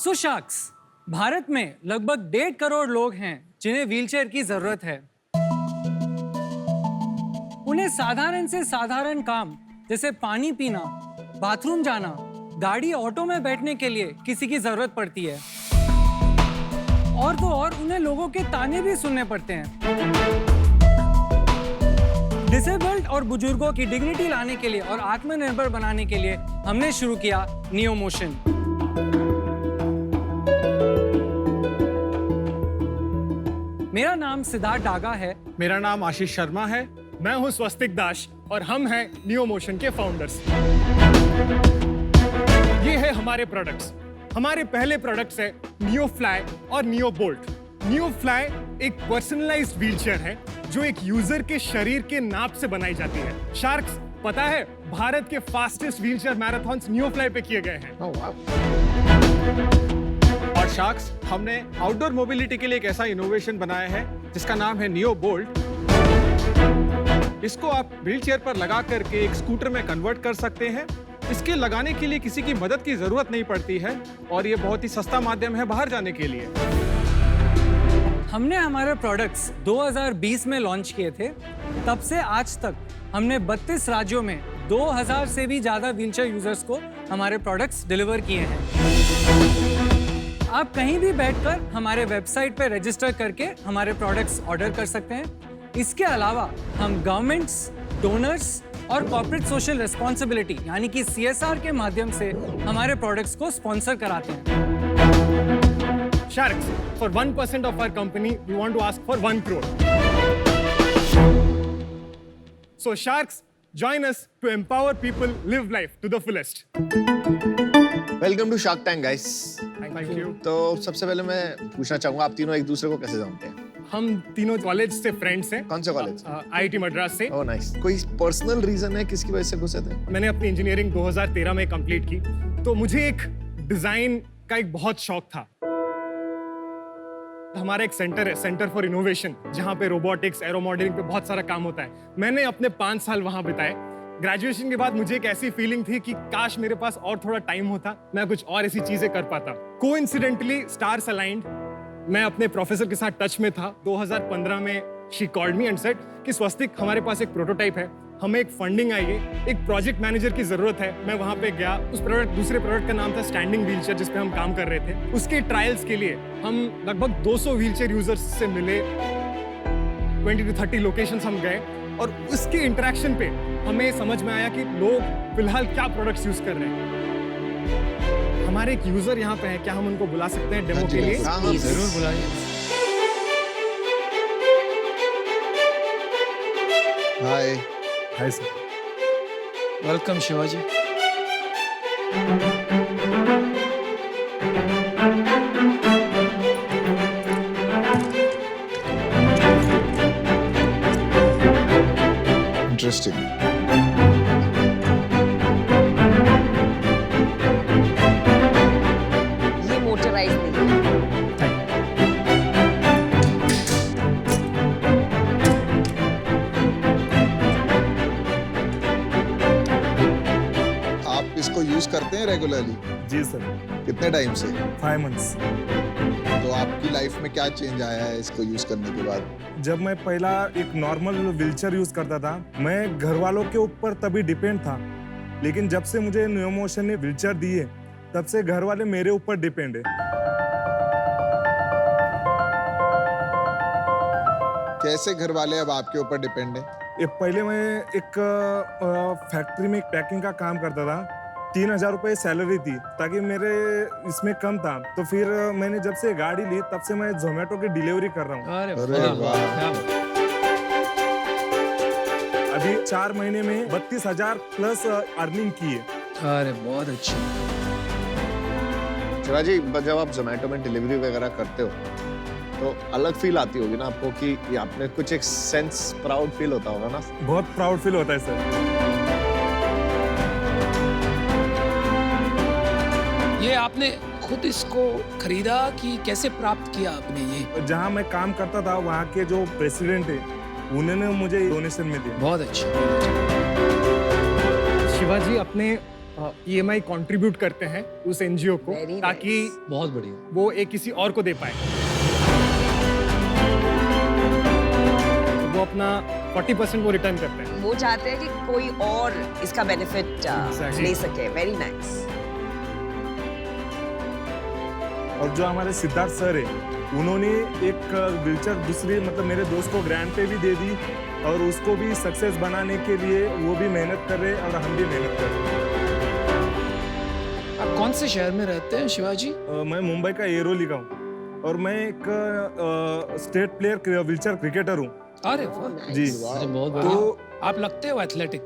सो sharks, Bharat में लगभग 1.5 करोड़ लोग हैं जिन्हें व्हीलचेयर की जरूरत है। उन्हें साधारण से साधारण काम जैसे पानी पीना, बाथरूम जाना, गाड़ी ऑटो में बैठने के लिए किसी की जरूरत पड़ती है। और तो और उन्हें लोगों के ताने भी सुनने पड़ते हैं। डिसेबल्ड और बुजुर्गों की डिग्निटी लाने के लिए और आत्मनिर्भर बनाने के लिए हमने शुरू किया नियो मोशन। मेरा नाम सिद्धार्थ डागा है। मेरा नाम आशीष शर्मा है। मैं हूं स्वस्तिक दास और हम हैं नियो मोशन के फाउंडर्स। ये है हमारे प्रोडक्ट्स। हमारे पहले प्रोडक्ट्स है नियो फ्लाई और नियो बोल्ट। नियो फ्लाई एक पर्सनलाइज्ड व्हीलचेयर है जो एक यूजर के शरीर के नाप से बनाई जाती है। शार्क्स, पता है भारत के fastest wheelchair marathons neo fly पे किए गए हैं। और शार्क्स, हमने आउटडोर मोबिलिटी के लिए एक ऐसा इनोवेशन बनाया है जिसका नाम है नियो बोल्ट। इसको आप व्हीलचेयर पर लगा करके एक स्कूटर में कन्वर्ट कर सकते हैं। इसके लगाने के लिए किसी की मदद की जरूरत नहीं पड़ती है और ये बहुत ही सस्ता माध्यम है बाहर जाने के लिए। हमने हमारे प्रोडक्ट्स 2020 में लॉन्च किए थे। तब से आज तक हमने 32 राज्यों में 2000 से भी ज्यादा व्हीलचेयर यूजर्स को हमारे प्रोडक्ट्स डिलीवर किए हैं। आप कहीं भी बैठकर हमारे वेबसाइट पर रजिस्टर करके हमारे प्रोडक्ट्स ऑर्डर कर सकते हैं। इसके अलावा हम गवर्नमेंट्स, डोनर्स और कॉर्पोरेट सोशल रिस्पॉन्सिबिलिटी यानी कि CSR के माध्यम से हमारे प्रोडक्ट्स को स्पॉन्सर कराते हैं। Sharks, for 1% of our company, we want to ask for 1 crore. So Sharks, join us to empower people live life to the fullest. Welcome to Shark Tank guys. Thank you. तो सबसे पहले मैं पूछना चाहूंगा, आप तीनों एक दूसरे को कैसे जानते हैं? हम तीनों कॉलेज से फ्रेंड्स हैं। कौन से कॉलेज? IIT मद्रास से। Oh nice. कोई पर्सनल रीजन है किसकी वजह से घुसे थे? मैंने अपनी इंजीनियरिंग 2013 में कंप्लीट की, तो मुझे एक डिजाइन का एक बहुत शौक था। हमारा एक सेंटर है, सेंटर फॉर इनोवेशन, जहाँ पे रोबोटिक्स, एरो मॉडलिंग पे बहुत सारा काम होता है। मैंने अपने 5 साल वहाँ बिताए। ग्रेजुएशन के बाद मुझे एक ऐसी फीलिंग थी कि काश मेरे पास और थोड़ा टाइम होता, मैं कुछ और ऐसी चीजें कर पाता। कोइंसिडेंटली स्टार्स अलाइंड, मैं अपने प्रोफेसर के साथ टच में था। 2015 में she called me and said कि स्वस्तिक, हमारे पास एक प्रोटोटाइप है, हमें एक फंडिंग आई है, एक प्रोजेक्ट मैनेजर की जरूरत है। मैं वहां पे गया। उस दूसरे प्रोडक्ट का नाम था स्टैंडिंग व्हीलचेयर, जिस पे हम काम कर रहे थे। उसके ट्रायल्स के लिए हम लगभग 200 व्हीलचेयर यूजर्स से मिले। 20 to 30 लोकेशंस हम गए और उसके इंटरेक्शन पे हमें समझ में आया कि लोग फिलहाल क्या प्रोडक्ट्स यूज कर रहे हैं। हमारे एक यूजर यहाँ पे है, क्या हम उनको बुला सकते हैं डेमो के लिए? हाँ, जरूर बुलाइए। Hi. Hi sir. Welcome Shivaji. Interesting. ये मोटराइज नहीं है। आप इसको यूज करते हैं रेगुलरली? जी सर। कितने टाइम से? 5 months। तो आपकी लाइफ में क्या चेंज आया है इसको यूज करने के बाद? जब मैं पहला एक नॉर्मल व्हीलचेयर यूज करता था, मैं घर वालों के ऊपर तभी डिपेंड था। लेकिन जब से मुझे नियो मोशन ने व्हीलचेयर दी है, तब से घर वाले मेरे ऊपर डिपेंड है। कैसे घर वाले अब आपके ऊपर डिपेंड है? ये पहले मैं एक फैक्ट्री में पैकिंग का काम करता था। 3000 रुपये सैलरी थी, ताकि मेरे इसमें कम था। तो फिर मैंने जब से गाड़ी ली, तब से मैं जोमेटो की डिलीवरी कर रहा हूँ। अरे वाह। अभी 4 महीने में 32,000 प्लस अर्निंग की है। अरे बहुत अच्छी। शिवाजी, जब आप जोमेटो में डिलीवरी वगैरह करते हो तो अलग फील आती होगी ना आपको कि ये आपने कुछ एक सेंस प्राउड फील होता होगा ना? बहुत प्राउड फील होता है सर। ये आपने खुद इसको खरीदा कि कैसे प्राप्त किया आपने ये? जहाँ मैं काम करता था, वहाँ के जो प्रेसिडेंट है, उन्होंने मुझे डोनेशन में दिया। बहुत अच्छी। शिवाजी, अपने EMI कंट्रीब्यूट करते हैं उस NGO को Very ताकि बहुत बढ़िया। वो एक किसी और को दे पाए। वो अपना 40% वो रिटर्न करते हैं। वो चाहते हैं कि कोई और इसका बेनिफिट Exactly. ले सके। Very nice. और जो हमारे सिद्धार्थ सर है, उन्होंने एक व्हीलचेयर दूसरी मतलब मेरे दोस्त को ग्रांट पे भी दे दी और उसको भी सक्सेस बनाने के लिए वो भी मेहनत कर रहे और हम भी मेहनत कर रहे हैं। आप कौन से शहर में रहते हैं शिवाजी? मैं मुंबई का एरोली का हूँ और मैं एक स्टेट प्लेयर व्हीलचेयर क्रिकेटर हूँ। अरे वाह, जी अरे बहुत तो बढ़िया। आप लगते हो एथलेटिक।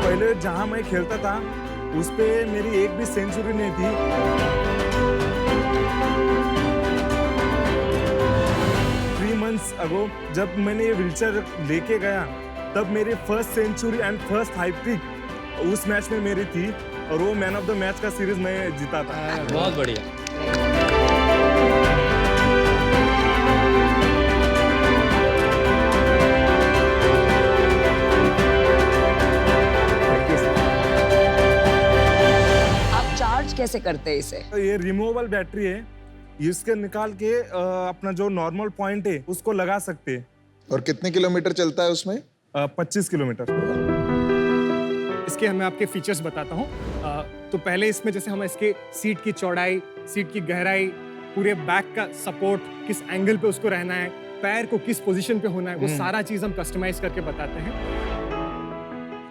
पहले जहाँ मैं खेलता था उस पे मेरी एक भी सेंचुरी नहीं थी। 3 months ago जब मैंने ये व्हीलचेयर लेके गया तब मेरी first century and first hattrick उस मैच में मेरी थी और वो मैन ऑफ द मैच का सीरीज मैं जीता था। बहुत बढ़िया। आप चार्ज कैसे करते हैं इसे? ये रिमूवेबल बैटरी है, इसके निकाल के अपना जो नॉर्मल पॉइंट है उसको लगा सकते हैं। और कितने किलोमीटर चलता है उसमें? 25 किलोमीटर। इसके मैं आपके फीचर्स बताता हूँ। तो पहले इसमें जैसे हम इसके सीट की चौड़ाई, सीट की गहराई, पूरे बैक का सपोर्ट, किस एंगल पे उसको रहना है, पैर को किस पोजीशन पे होना है, वो सारा चीज हम कस्टमाइज करके बताते हैं।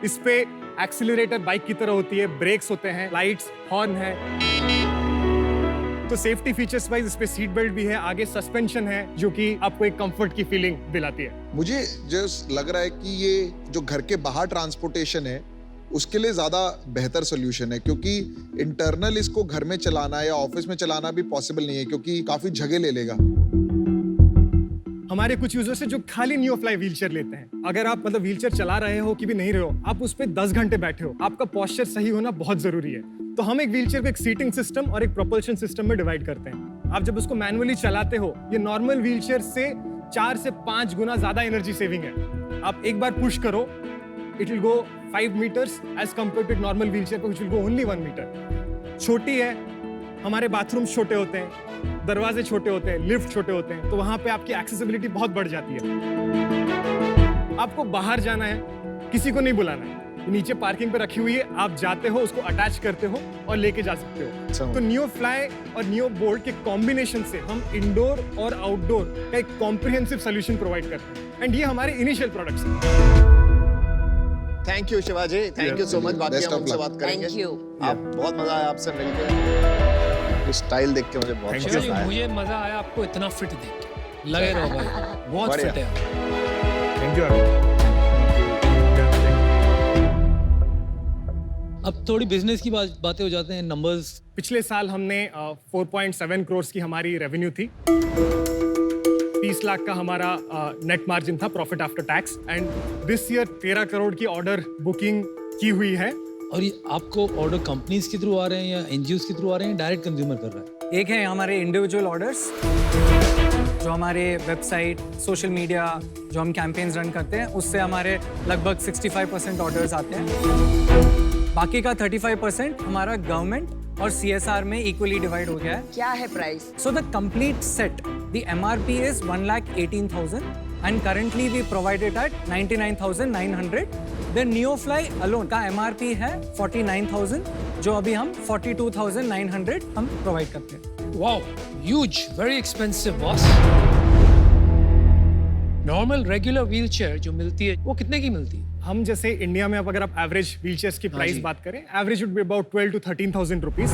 इस पे एक्सीलरेटर बाइक की तरह होती है, ब्रेक्स होते हैं, लाइट्स, हॉर्न है। तो सेफ्टी फीचर्स वाइज इस पे सीट बेल्ट भी है, आगे सस्पेंशन है जो कि आपको एक कंफर्ट की फीलिंग दिलाती है। मुझे जो लग रहा है कि ये जो घर के बाहर ट्रांसपोर्टेशन है उसके लिए ज्यादा बेहतर सोल्यूशन है, क्योंकि इंटरनल इसको घर में चलाना या ऑफिस में चलाना भी पॉसिबल नहीं है क्योंकि काफी जगह ले लेगा। हमारे कुछ यूजर्स हैं जो खाली नियोफ्लाई व्हीलचेयर लेते हैं। अगर आप मतलब व्हीलचेयर चला रहे हो कि भी नहीं रहे हो, आप उस पे 10 घंटे बैठे हो, आपका पोस्चर सही होना बहुत जरूरी है। तो हम एक व्हीलचेयर को एक सीटिंग सिस्टम और एक प्रोपल्शन सिस्टम में डिवाइड करते हैं। आप जब उसको मैनुअली चलाते हो, ये नॉर्मल व्हीलचेयर से 4 से 5 गुना ज्यादा एनर्जी सेविंग है। आप एक बार पुश करो, it will go 5 meters as compare to normal wheelchair which will go only 1 meter। छोटी है, हमारे बाथरूम छोटे होते हैं, दरवाजे छोटे होते हैं, लिफ्ट छोटे होते हैं, तो वहां पे आपकी एक्सेसिबिलिटी बहुत बढ़ जाती है। आपको बाहर जाना है, किसी को नहीं बुलाना है, नीचे पार्किंग पे रखी हुई है, आप जाते हो, उसको अटैच करते हो और लेके जा सकते हो। तो नियो फ्लाई और नियो बोल्ट के कॉम्बिनेशन से हम इंडोर और आउटडोर का एक कॉम्प्रिहेंसिव सोल्यूशन प्रोवाइड करते हैं। एंड ये हमारे इनिशियल प्रोडक्ट्स हैं। Thank you Shivaji, thank you so much. बाकी Best हम of उनसे luck. बात करेंगे। Thank you. आप बहुत मजा आया आपसे मिलकर। स्टाइल देख के मुझे बहुत Thank you. पसंद आया। मुझे मजा आया आपको इतना फिट देख के। लगे रहो भाई, बहुत बढ़िया। फिट है। Thank you. अब थोड़ी बिजनेस की बातें हो जाते हैं, नंबर्स। पिछले साल हमने 4.7 करोड़ की हमारी रेवेन्यू थी। 30 लाख का हमारा नेट मार्जिन था, profit after tax. And this year 13 crore की ऑर्डर बुकिंग की हुई है। और ये आपको ऑर्डर कंपनीज के थ्रू आ रहे हैं या एनजीओस के थ्रू आ रहे हैं, डायरेक्ट कंज्यूमर कर रहा है? एक है हमारे इंडिविजुअल ऑर्डर्स जो हमारे वेबसाइट, सोशल मीडिया जो हम कैंपेन्स रन करते हैं उससे हमारे लगभग 65% ऑर्डर्स आते हैं। बाकी का 35% हमारा गवर्नमेंट और CSR में इक्वली डिवाइड हो गया है। क्या है price? So the complete set, the MRP is 1,18,000 and currently we provide it at 99,900. The NeoFly alone का MRP है 49,000 जो अभी हम 42,900 हम प्रोवाइड करते हैं। Wow, huge, very expensive boss. Normal regular wheelchair जो मिलती है वो कितने की मिलती है? हम जैसे इंडिया में अब अगर आप एवरेज व्हीलचेयर्स की प्राइस बात करें, average would be about 12 to 13,000 rupees.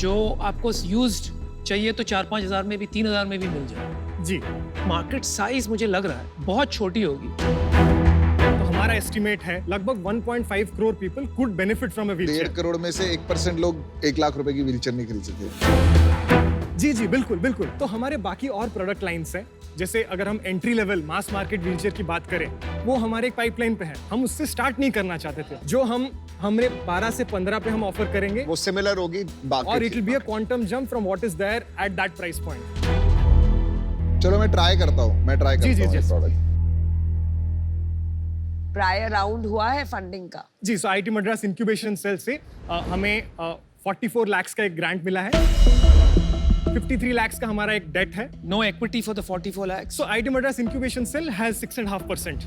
जो आपको यूज्ड चाहिए तो 4-5 हज़ार में भी, 3 हज़ार में भी मिल जाए। जी, मार्केट साइज मुझे लग रहा है बहुत छोटी होगी। तो हमारा एस्टिमेट है लगभग 1.5 crore people could benefit from a 1.5 wheelchair. Crore में से 1% लोग 1 लाख रुपए की व्हीलचेयर नहीं खरीद सकते। जी जी, बिल्कुल बिल्कुल। तो हमारे बाकी और प्रोडक्ट लाइंस हैं जैसे अगर हम entry level mass market wheelchair की बात करें, वो हमारे एक पाइपलाइन पे है, हम उससे स्टार्ट नहीं करना चाहते थे। जो हमने 12 से 15 पे हम ऑफर करेंगे, वो सिमिलर होगी बाकी, और it will be a quantum jump from what is there at that price point. चलो मैं ट्राई करता हूँ, जी, प्रोडक्ट। प्रायर राउंड हुआ है फंडिंग का? जी, सो आईटी मद्रास इंक्यूबेशन सेल से हमें 44 लाख का एक ग्रांट मिला है, 53 लाख का हमारा एक डेट है। No equity for the 44 lakhs. So IIT Madras incubation cell has 6.5%।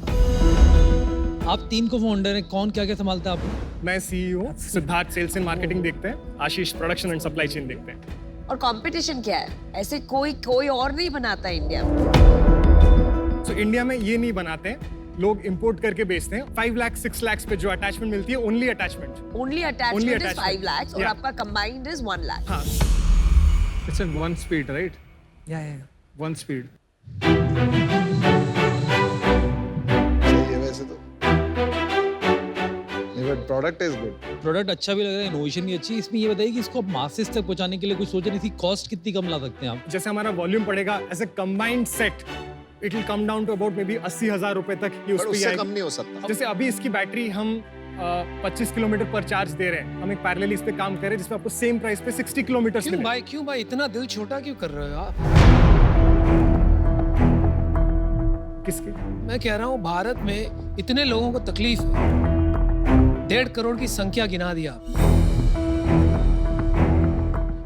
आप 3 को फाउंडर हैं, कौन क्या क्या संभालता है आप? मैं सीईओ हूँ, सिद्धार्थ सेल्स एंड मार्केटिंग देखते हैं, आशीष प्रोडक्शन एंड सप्लाई चेन देखते हैं। और कंपटीशन क्या है? ऐसे कोई और नहीं बनाता इंडिया में। सो इंडिया में ये नहीं बनाते हैं, लोग इंपोर्ट करके बेचते हैं। 5 लाख 6 लाख पे जो अटैचमेंट मिलती है, only attachment. Only attachment is 5 lakhs और Yeah. आपका कंबाइंड इज 1 lakh। हाँ, It's in one speed, right? Yeah. One speed. सही है वैसे तो, but product is good. Product अच्छा भी लग रहा है, इनोवेशन भी अच्छी है। इसमें ये बताइए कि इसको आप मासेस तक पहुंचाने के लिए कुछ सोच रही थी, कॉस्ट कितनी कम ला सकते हैं आप? जैसे हमारा वॉल्यूम पड़ेगा as a combined set, it will come down to about maybe 80,000 रुपए तक की उस पर पे उससे आएगी। कम नहीं हो सकता। जैसे अभी इसकी बैटरी हम 25 किलोमीटर पर चार्ज दे रहे हैं, हम एक पैरेलली इस पे काम कर रहे हैं जिसमें आपको सेम प्राइस पे 60 किलोमीटर क्यों भाई इतना दिल छोटा क्यों कर रहे हो आप? किसके? मैं कह रहा हूँ भारत में इतने लोगों को तकलीफ है, 1.5 करोड़ की संख्या गिना दिया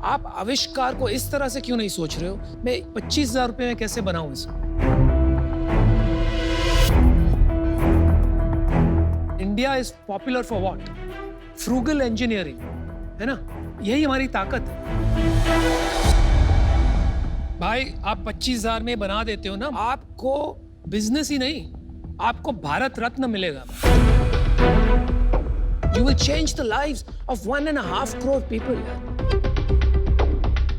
आप आविष्कार को इस तरह से क्यों नहीं सोच रहे हो? मैं 25,000 रुपए में कैसे बनाऊं इसको? India is popular for what? Frugal engineering, है ना? यही हमारी ताकत है। भाई आप 25,000 में बना देते हो ना, आपको बिजनेस ही नहीं, आपको भारत रत्न मिलेगा। You will change the lives of 1.5 crore people.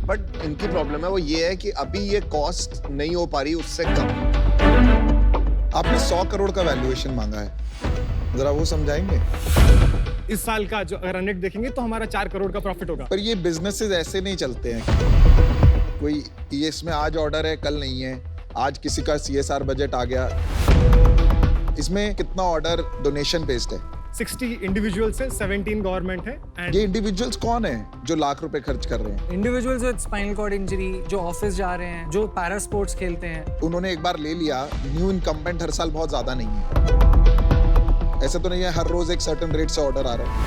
But इनकी प्रॉब्लम है वो ये है कि अभी ये कॉस्ट नहीं हो पा रही उससे कम। आपने 100 करोड़ का वैल्यूएशन मांगा है, जरा वो समझाएंगे? इस साल का जो रन रेट देखेंगे तो हमारा 4 करोड़ का प्रॉफिट होगा। पर ये बिजनेसेस ऐसे नहीं चलते हैं। कोई ये इसमें आज ऑर्डर है कल नहीं है, आज किसी का CSR बजट आ गया। इसमें कितना ऑर्डर डोनेशन बेस्ड है? 60 इंडिविजुअल्स है, 17 गवर्नमेंट है। एंड ये इंडिविजुअल्स कौन है जो लाख रुपए खर्च कर रहे हैं? Individuals with spinal cord injury, जो ऑफिस जा रहे हैं, जो पैरा स्पोर्ट्स खेलते हैं। उन्होंने एक बार ले लिया, न्यू इनकम्बेंट हर साल बहुत ज्यादा नहीं है। ऐसा तो नहीं है हर रोज एक सर्टेन रेट से ऑर्डर आ रहा है।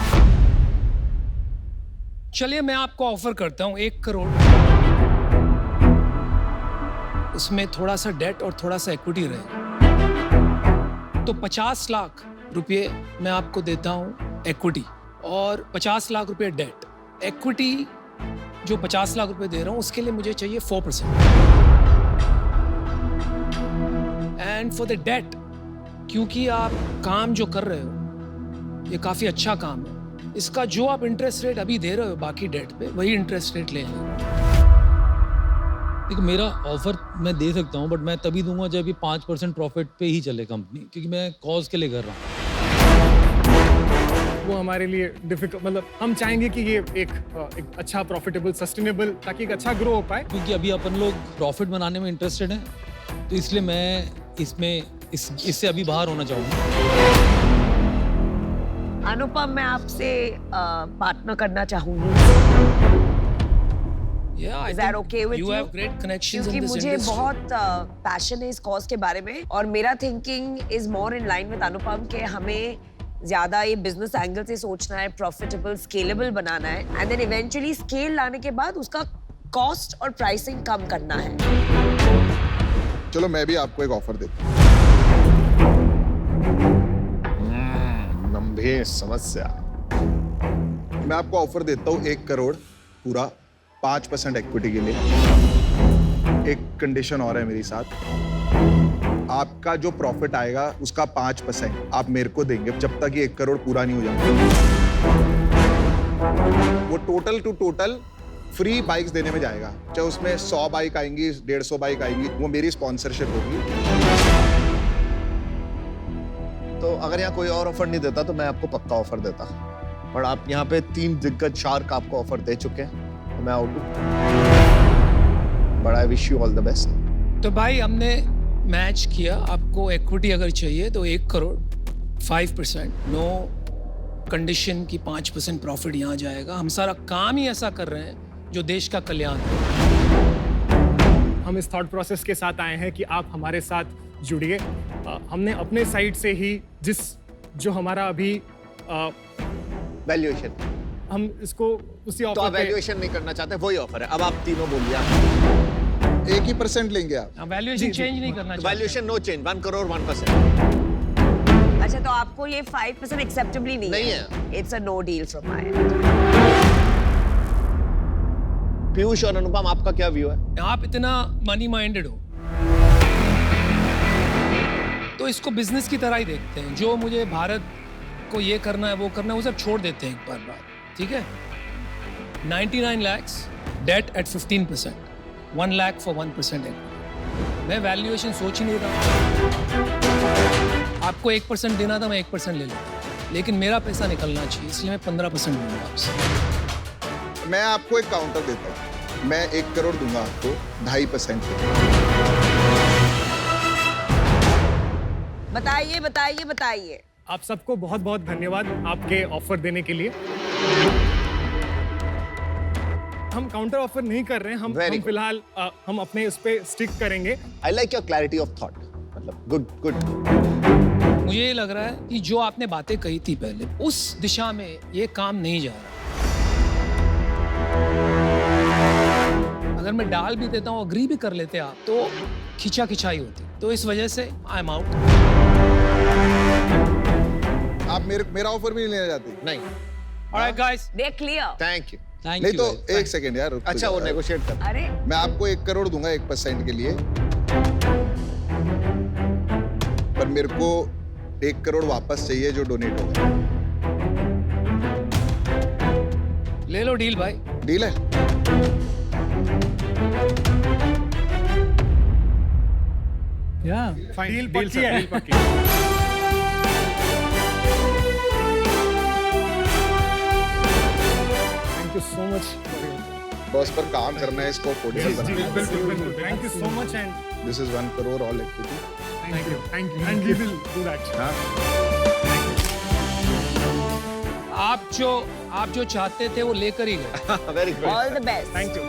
चलिए मैं आपको ऑफर करता हूं 1 करोड़, उसमें थोड़ा सा डेट और थोड़ा सा इक्विटी रहे, तो 50 लाख रुपए मैं आपको देता हूं इक्विटी और 50 लाख रुपए डेट। इक्विटी जो 50 लाख रुपए दे रहा हूं उसके लिए मुझे चाहिए 4%, एंड फॉर द डेट, क्योंकि आप काम जो कर रहे हो ये काफी अच्छा काम है, इसका जो आप इंटरेस्ट रेट अभी दे रहे हो बाकी डेट पे, वही इंटरेस्ट रेट ले लें। देखो मेरा ऑफर मैं दे सकता हूँ, बट मैं तभी दूंगा जब ये 5% प्रॉफिट पे ही चले कंपनी, क्योंकि मैं कॉज के लिए कर रहा हूँ। वो हमारे लिए डिफिकल्ट, मतलब हम चाहेंगे कि ये एक अच्छा प्रॉफिटेबल सस्टेनेबल, ताकि एक अच्छा ग्रो हो पाए। क्योंकि अभी अपन लोग प्रॉफिट बनाने में इंटरेस्टेड हैं, तो इसलिए मैं इससे अभी बाहर होना चाहूँगा। अनुपम, मैं आपसे पार्टनर करना चाहूंगी। Yeah, I Is that think okay with you you? have great connections in क्योंकि this मुझे industry. बहुत पैशन है इस कॉज के बारे में, और मेरा thinking is more in line with Anupam के हमें ज्यादा ये बिजनेस एंगल से सोचना है, प्रॉफिटेबल स्केलेबल बनाना है, एंड देन इवेंचुअली स्केल लाने के बाद उसका कॉस्ट और प्राइसिंग कम करना है। चलो मैं भी आपको एक ऑफर देता हूँ। गंभीर समस्या। मैं आपको ऑफर देता हूँ 1 करोड़ पूरा 5% इक्विटी के लिए। एक कंडीशन और है मेरी साथ, आपका जो प्रॉफिट आएगा उसका 5% आप मेरे को देंगे जब तक ये 1 करोड़ पूरा नहीं हो जाता। वो total two total free bikes देने में जाएगा, चाहे उसमें 100 बाइक आएंगी, 150 बाइक आएंगी, वो मेरी स्पॉन्सरशिप होगी। तो अगर यहाँ कोई और ऑफर नहीं देता तो मैं आपको पक्का ऑफर देता, पर आप यहाँ पे 3 दिग्गज शार्क आपको ऑफर दे चुके हैं, तो मैं आउट हूँ। But I wish you all the best. तो भाई हमने मैच किया, आपको इक्विटी अगर चाहिए तो 1 करोड़ 5%, नो कंडीशन की 5% प्रॉफिट यहाँ जाएगा। हम सारा काम ही ऐसा कर रहे हैं जो देश का कल्याण है। हम इस थॉट प्रोसेस के साथ आए हैं कि आप हमारे साथ जुड़िए। हमने अपने साइड से ही जो हमारा अभी वैल्यूएशन, हम इसको उसी तो आप ऑफर पे वैल्यूएशन नहीं करना चाहते, वही ऑफर है। अब आप तीनों बोलिए। आप 1% लेंगे आप? वैल्यूएशन चेंज नहीं करना चाहिए। Valuation no change, 1 crore 1%। अच्छा, तो आपको ये 5% एक्सेप्टेबली नहीं है? It's a no deal from my end. Piyush और अनुपम, आपका क्या व्यू है? आप इतना मनी माइंडेड हो तो इसको बिजनेस की तरह ही देखते हैं। जो मुझे भारत को ये करना है वो करना है, वो सब छोड़ देते हैं एक बार बाद, ठीक है? 99 lakhs debt at 15%, 1 lakh for 1% equity। मैं वैल्यूएशन सोच ही नहीं रहा। आपको 1% देना था, मैं 1% ले लेता, लेकिन मेरा पैसा निकलना चाहिए, इसलिए मैं 15% दूंगा आपसे। मैं आपको एक काउंटर देता हूँ, मैं 1 करोड़ दूंगा आपको 2.5%। बताइए बताइए बताइए। आप सबको बहुत बहुत धन्यवाद आपके ऑफर देने के लिए। हम काउंटर ऑफर नहीं कर रहे हैं, हम Very good. फिलहाल हम अपने उस पे स्टिक करेंगे। I like your clarity of thought, मतलब गुड। मुझे ये लग रहा है कि जो आपने बातें कही थी पहले, उस दिशा में ये काम नहीं जा रहा। अगर मैं डाल भी देता हूँ, अग्री भी कर लेते आप, तो खिंचा खिंचाई होती। तो इस वजह से आई एम आउट। आप मेरा ऑफर भी नहीं लेना चाहते? नहीं, alright guys, they are clear. Thank you. नहीं तो एक सेकंड यार, रुक अच्छा, तो वो जाओ। नेगोशिएट कर। अरे मैं आपको 1 करोड़ दूंगा 1% के लिए, पर मेरे को 1 करोड़ वापस चाहिए जो डोनेट होगा। ले लो डील भाई। डील है? फाइन, डील पक्की है। Thank you so much. Boss पर काम करना है, इसको अफोर्डेबल बनाना है। Thank you so much and this is 1 crore all equity. Thank you and we will do that. आप जो चाहते थे वो लेकर ही गए। Very good. All the best. Thank you.